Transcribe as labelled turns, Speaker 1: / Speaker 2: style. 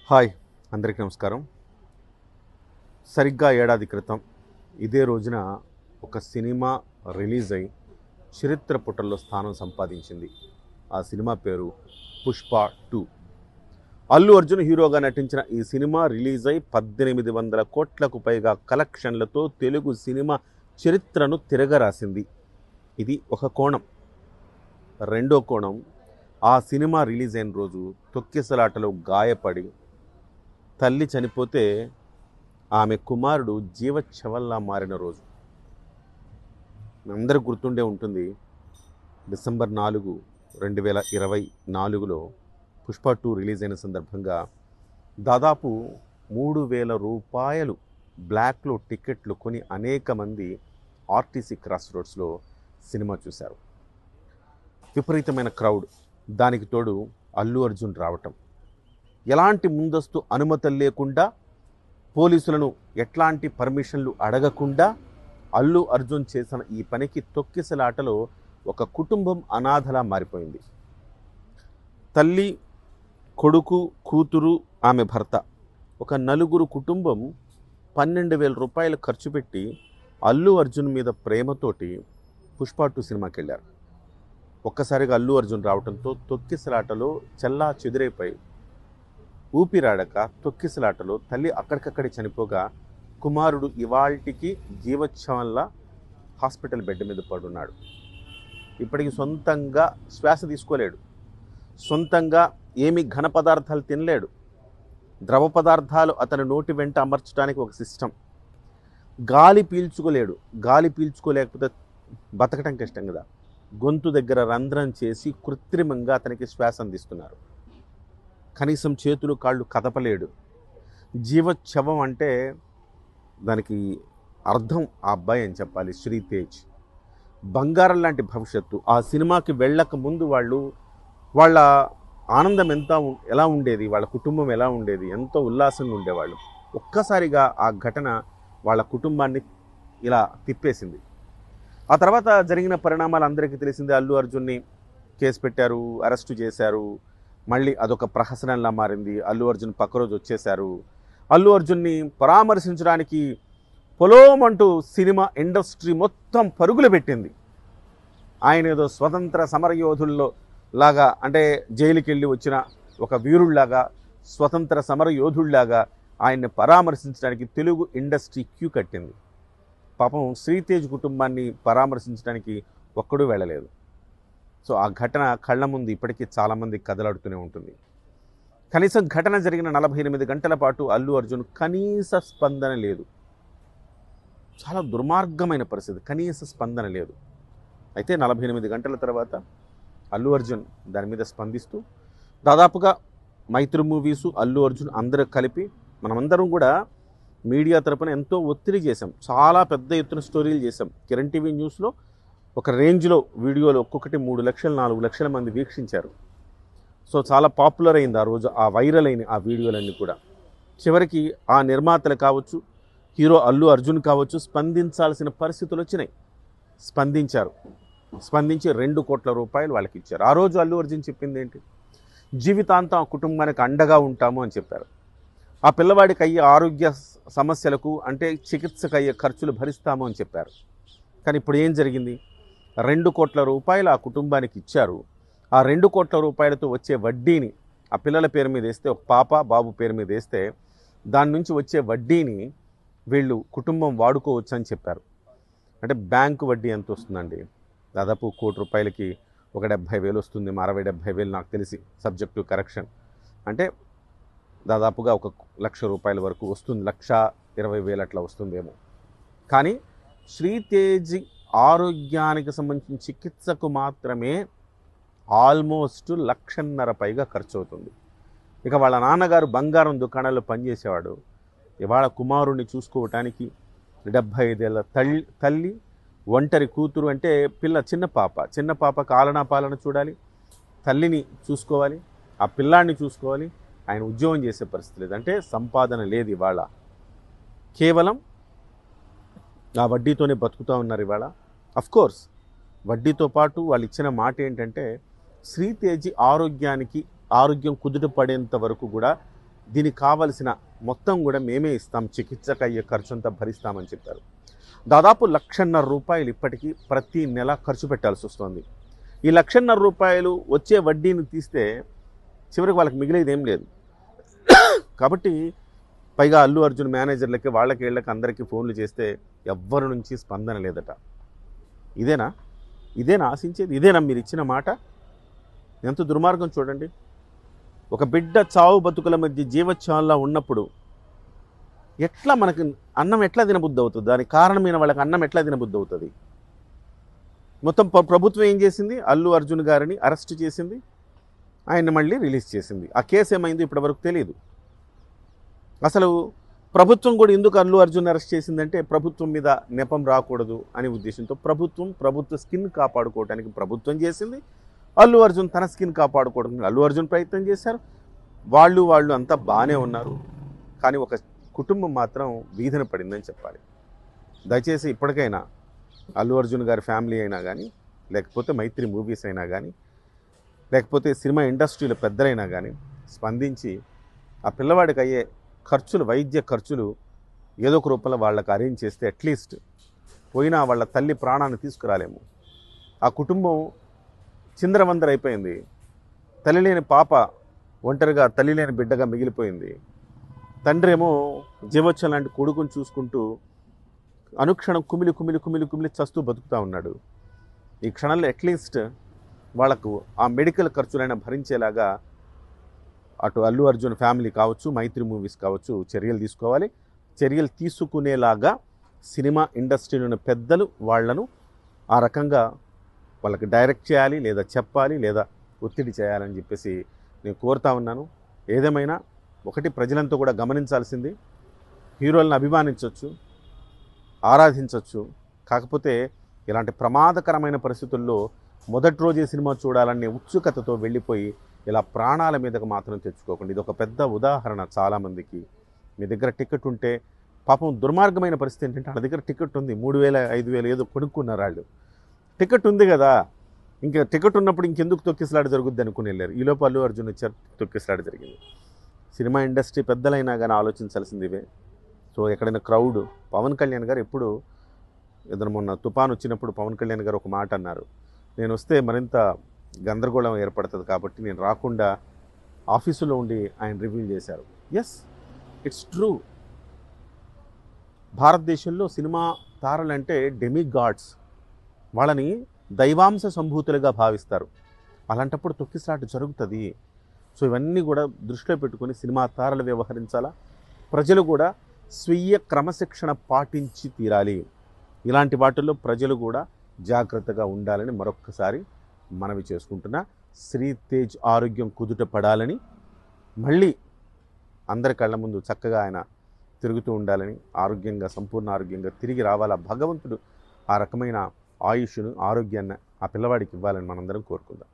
Speaker 1: Hi అందరికీ నమస్కారం. సరిగ్గా ఏడాది క్రితం ఇదే రోజున ఒక సినిమా రిలీజ్ అయి చరిత్ర పుటల్లో స్థానం సంపాదించింది. ఆ సినిమా పేరు పుష్ప 2. అల్లు అర్జున్ హీరోగా నటించిన ఈ సినిమా రిలీజ్ అయి 1800 కోట్లకు పైగా కలెక్షన్లతో తెలుగు సినిమా చరిత్రను తిరగరాసింది. ఇది ఒక కోణం. రెండో కోణం, ఆ సినిమా రిలీజ్ అయిన రోజు తొక్కిసలాటలో గాయపడి తల్లి చనిపోతే ఆమె కుమారుడు జీవచ్ఛవంలా మారిన రోజు. అందరికి గుర్తుండే ఉంటుంది. డిసెంబర్ 4, 2024లో పుష్ప 2 రిలీజ్ అయిన సందర్భంగా దాదాపు 3000 రూపాయలు బ్లాక్లో టికెట్లు కొని అనేక మంది ఆర్టీసీ క్రాస్ రోడ్స్లో సినిమా చూశారు. విపరీతమైన క్రౌడ్, దానికి తోడు అల్లు అర్జున్ రావటం, ఎలాంటి ముందస్తు అనుమతులు లేకుండా, పోలీసులను ఎట్లాంటి పర్మిషన్లు అడగకుండా అల్లు అర్జున్ చేసిన ఈ పనికి తొక్కిసలాటలో ఒక కుటుంబం అనాథలా మారిపోయింది. తల్లి, కొడుకు, కూతురు, ఆమె భర్త, ఒక నలుగురు కుటుంబం 12,000 రూపాయలు ఖర్చు పెట్టి అల్లు అర్జున్ మీద ప్రేమతోటి పుష్ప 2 సినిమాకి వెళ్ళారు. ఒక్కసారిగా అల్లు అర్జున్ రావడంతో తొక్కిసలాటలో చెల్లా చెదురైపోయి ఊపిరాడక తొక్కిసలాటలో తల్లి అక్కడికక్కడే చనిపోగా కుమారుడు ఇవాల్టికి జీవచ్ఛవంలా హాస్పిటల్ బెడ్ మీద పడున్నాడు. ఇప్పటికి సొంతంగా శ్వాస తీసుకోలేడు, సొంతంగా ఏమి ఘన పదార్థాలు తినలేడు. ద్రవ పదార్థాలు అతని నోటి వెంట అమర్చడానికి ఒక సిస్టమ్. గాలి పీల్చుకోలేడు. గాలి పీల్చుకోలేకపోతే బతకటం కష్టం కదా. గొంతు దగ్గర రంధ్రం చేసి కృత్రిమంగా అతనికి శ్వాస అందిస్తున్నారు. కనీసం చేతులు కాళ్ళు కదపలేడు. జీవచ్ఛవం అంటే దానికి అర్థం ఆ అబ్బాయి అని చెప్పాలి, శ్రీతేజ్. బంగారం లాంటి భవిష్యత్తు. ఆ సినిమాకి వెళ్ళక ముందు వాళ్ళ ఆనందం ఎలా ఉండేది, వాళ్ళ కుటుంబం ఎలా ఉండేది, ఎంతో ఉల్లాసంగా ఉండేవాళ్ళు. ఒక్కసారిగా ఆ ఘటన వాళ్ళ కుటుంబాన్ని ఇలా తిప్పేసింది. ఆ తర్వాత జరిగిన పరిణామాలు అందరికీ తెలిసిందే. అల్లు అర్జున్ని కేసు పెట్టారు, అరెస్టు చేశారు. మళ్ళీ అదొక ప్రహసనంలా మారింది. అల్లు అర్జున్ పక్క రోజు వచ్చేశారు. అల్లు అర్జున్ని పరామర్శించడానికి పొలోమంటూ సినిమా ఇండస్ట్రీ మొత్తం పరుగులు పెట్టింది. ఆయన ఏదో స్వతంత్ర సమరయోధుల్లో లాగా, అంటే జైలుకి వెళ్ళి వచ్చిన ఒక వీరుళ్లాగా, స్వతంత్ర సమరయోధుళ్లాగా ఆయన్ని పరామర్శించడానికి తెలుగు ఇండస్ట్రీ క్యూ కట్టింది. పాపం శ్రీతేజ్ కుటుంబాన్ని పరామర్శించడానికి ఒక్కడూ వెళ్ళలేదు. సో ఆ ఘటన కళ్ళ ముందు ఇప్పటికీ చాలామంది కదలాడుతూనే ఉంటుంది. కనీసం ఘటన జరిగిన 48 గంటల పాటు అల్లు అర్జున్ కనీస స్పందన లేదు. చాలా దుర్మార్గమైన పరిస్థితి, కనీస స్పందన లేదు. అయితే 48 గంటల తర్వాత అల్లు అర్జున్ దాని మీద స్పందిస్తూ దాదాపుగా మైత్రి మూవీసు, అల్లు అర్జున్ అందరూ కలిపి మనమందరం కూడా మీడియా తరపున ఎంతో ఒత్తిడి చేశాం. చాలా పెద్ద ఎత్తున స్టోరీలు చేశాం. కిరణ్ టీవీ న్యూస్లో ఒక రేంజ్లో వీడియోలు ఒక్కొక్కటి 3 లక్షలు 4 లక్షల మంది వీక్షించారు. సో చాలా పాపులర్ అయింది ఆ రోజు, ఆ వైరల్ అయిన ఆ వీడియోలన్నీ కూడా. చివరికి ఆ నిర్మాతలు కావచ్చు, హీరో అల్లు అర్జున్ కావచ్చు, స్పందించాల్సిన పరిస్థితులు వచ్చినాయి. స్పందించారు. స్పందించి 2 కోట్ల రూపాయలు వాళ్ళకి ఇచ్చారు. ఆ రోజు అల్లు అర్జున్ చెప్పింది ఏంటి? జీవితాంతం ఆ కుటుంబానికి అండగా ఉంటాము అని చెప్పారు. ఆ పిల్లవాడికి అయ్యే ఆరోగ్య సమస్యలకు, అంటే చికిత్సకు అయ్యే ఖర్చులు భరిస్తాము అని చెప్పారు. కానీ ఇప్పుడు ఏం జరిగింది? 2 కోట్ల రూపాయలు ఆ కుటుంబానికి ఇచ్చారు. ఆ 2 కోట్ల రూపాయలతో వచ్చే వడ్డీని ఆ పిల్లల పేరు మీద వేస్తే, ఒక పాప బాబు పేరు మీద వేస్తే, దాని నుంచి వచ్చే వడ్డీని వీళ్ళు కుటుంబం వాడుకోవచ్చు అని చెప్పారు. అంటే బ్యాంకు వడ్డీ ఎంత వస్తుందండి? దాదాపు 1 కోటి రూపాయలకి ఒక 70,000 వస్తుంది, 60,000-70,000 నాకు తెలిసి, సబ్జెక్ట్ టు కరెక్షన్. అంటే దాదాపుగా 1,00,000 రూపాయల వరకు వస్తుంది. 1,20,000 అట్లా వస్తుందేమో. కానీ శ్రీతేజ్ ఆరోగ్యానికి సంబంధించిన చికిత్సకు మాత్రమే ఆల్మోస్ట్ 1,50,000 పైగా ఖర్చు అవుతుంది. ఇక వాళ్ళ నాన్నగారు బంగారం దుకాణాల్లో పనిచేసేవాడు. ఇవాళ కుమారుణ్ణి చూసుకోవటానికి 75 ఏళ్ళ తల్లి, ఒంటరి కూతురు, అంటే చిన్న పాప ఆలనా పాలన చూడాలి, తల్లిని చూసుకోవాలి, ఆ పిల్లాన్ని చూసుకోవాలి. ఆయన ఉద్యోగం చేసే పరిస్థితి లేదు. అంటే సంపాదన లేదు ఇవాళ. కేవలం ఆ వడ్డీతోనే బతుకుతూ ఉన్నారు ఇవాళ. అఫ్కోర్స్ వడ్డీతో పాటు వాళ్ళు ఇచ్చిన మాట ఏంటంటే, శ్రీతేజ్ ఆరోగ్యం కుదుట పడేంత వరకు కూడా దీనికి కావలసిన మొత్తం కూడా మేమే ఇస్తాం, చికిత్సకు అయ్యే ఖర్చు అంతా భరిస్తామని చెప్పారు. దాదాపు రూపాయలు ఇప్పటికీ ప్రతి నెల ఖర్చు పెట్టాల్సి వస్తుంది. ఈ రూపాయలు వచ్చే వడ్డీని తీస్తే చివరికి వాళ్ళకి మిగిలేది ఏం లేదు. కాబట్టి పైగా అల్లు అర్జున్ మేనేజర్లకి వాళ్ళకి వీళ్ళకి అందరికీ ఫోన్లు చేస్తే ఎవ్వరి నుంచి స్పందన లేదట. ఇదేనా ఆశించేది? ఇదేనా మీరు ఇచ్చిన మాట? ఎంత దుర్మార్గం చూడండి. ఒక బిడ్డ చావు బతుకుల మధ్య జీవచ్ఛావంలా ఉన్నప్పుడు ఎట్లా మనకు అన్నం ఎట్లా తినబుద్ధి అవుతుంది? దానికి కారణమైన వాళ్ళకి అన్నం ఎట్లా తినబుద్ధి అవుతుంది? మొత్తం ప్రభుత్వం ఏం చేసింది? అల్లు అర్జున్ గారిని అరెస్ట్ చేసింది, ఆయన్ని మళ్ళీ రిలీజ్ చేసింది. ఆ కేసు ఏమైందో ఇప్పటివరకు తెలియదు. అసలు ప్రభుత్వం కూడా ఎందుకు అల్లు అర్జున్ అరెస్ట్ చేసిందంటే ప్రభుత్వం మీద నెపం రాకూడదు అనే ఉద్దేశంతో ప్రభుత్వ స్కిన్ కాపాడుకోవడానికి ప్రభుత్వం చేసింది. అల్లు అర్జున్ తన స్కిన్ కాపాడుకోవడానికి అల్లు అర్జున్ ప్రయత్నం చేశారు. వాళ్ళు అంతా బాగానే ఉన్నారు. కానీ ఒక కుటుంబం మాత్రం వీధిన పడిందని చెప్పాలి. దయచేసి ఇప్పటికైనా అల్లు అర్జున్ గారి ఫ్యామిలీ అయినా కానీ, లేకపోతే మైత్రి మూవీస్ అయినా కానీ, లేకపోతే సినిమా ఇండస్ట్రీలో పెద్దలైనా కానీ స్పందించి ఆ పిల్లవాడికి అయ్యే ఖర్చులు, వైద్య ఖర్చులు ఏదో ఒక రూపంలో వాళ్ళకి అరేంజ్ చేస్తే అట్లీస్ట్ పోయినా వాళ్ళ తల్లి ప్రాణాన్ని తీసుకురాలేము. ఆ కుటుంబం చిందరవందరైపోయింది. తల్లి లేని పాప ఒంటరిగా, తల్లి లేని బిడ్డగా మిగిలిపోయింది. తండ్రి ఏమో జీవోత్సవం లాంటి కొడుకుని చూసుకుంటూ అనుక్షణం కుమిలి చస్తూ బతుకుతూ ఉన్నాడు. ఈ క్షణంలో అట్లీస్ట్ వాళ్లకు ఆ మెడికల్ ఖర్చులైనా భరించేలాగా అటు అల్లు అర్జున్ ఫ్యామిలీ కావచ్చు, మైత్రి మూవీస్ కావచ్చు చర్యలు తీసుకోవాలి. చర్యలు తీసుకునేలాగా సినిమా ఇండస్ట్రీలోని పెద్దలు వాళ్లను ఆ రకంగా వాళ్ళకి డైరెక్ట్ చేయాలి, లేదా చెప్పాలి, లేదా ఒత్తిడి చేయాలని చెప్పేసి నేను కోరుతా ఉన్నాను. ఏదేమైనా ఒకటి ప్రజలంతా కూడా గమనించాల్సింది, హీరోలను అభిమానించవచ్చు, ఆరాధించవచ్చు. కాకపోతే ఇలాంటి ప్రమాదకరమైన పరిస్థితుల్లో మొదటి రోజే సినిమా చూడాలనే ఉత్సుకతతో వెళ్ళిపోయి ఇలా ప్రాణాల మీదకు మాత్రం తెచ్చుకోకండి. ఇది ఒక పెద్ద ఉదాహరణ చాలామందికి. మీ దగ్గర టికెట్ ఉంటే, పాపం దుర్మార్గమైన పరిస్థితి ఏంటంటే వాళ్ళ దగ్గర టికెట్ ఉంది, 3,000 5,000 ఏదో కొనుక్కున్నారు వాళ్ళు. టికెట్ ఉంది కదా, ఇంకా టికెట్ ఉన్నప్పుడు ఇంకెందుకు తొక్కిసలాట జరుగుద్ది అనుకుని వెళ్ళారు. ఈలోపు అల్లు అర్జున్ వచ్చారు, తొక్కిసలాట జరిగింది. సినిమా ఇండస్ట్రీ పెద్దలైనా కానీ ఆలోచించాల్సింది ఇవే. సో ఎక్కడైనా క్రౌడ్, పవన్ కళ్యాణ్ గారు ఎప్పుడు ఏదైనా మొన్న తుఫాన్ వచ్చినప్పుడు పవన్ కళ్యాణ్ గారు ఒక మాట అన్నారు, నేను వస్తే మరింత గందరగోళం ఏర్పడుతుంది కాబట్టి నేను రాకుండా ఆఫీసులో ఉండి ఆయన రివ్యూ చేశారు. Yes, it's true. భారతదేశంలో సినిమా తారలంటే డెమిగాడ్స్, వాళ్ళని దైవాంశ సంభూతులుగా భావిస్తారు. అలాంటప్పుడు తొక్కిసలాట జరుగుతుంది. సో ఇవన్నీ కూడా దృష్టిలో పెట్టుకొని సినిమా తారలు వ్యవహరించాలా, ప్రజలు కూడా స్వీయ క్రమశిక్షణ పాటించి తీరాలి. ఇలాంటి వాటిల్లో ప్రజలు కూడా జాగ్రత్తగా ఉండాలని మరొక్కసారి మనవి చేసుకుంటున్నా. శ్రీతేజ్ ఆరోగ్యం కుదుట పడాలని, మళ్ళీ అందరి కళ్ళ ముందు చక్కగా ఆయన తిరుగుతూ ఉండాలని, ఆరోగ్యంగా, సంపూర్ణ ఆరోగ్యంగా తిరిగి రావాలా. భగవంతుడు ఆ రకమైన ఆయుష్ను, ఆరోగ్యాన్ని ఆ పిల్లవాడికి ఇవ్వాలని మనందరం కోరుకుందాం.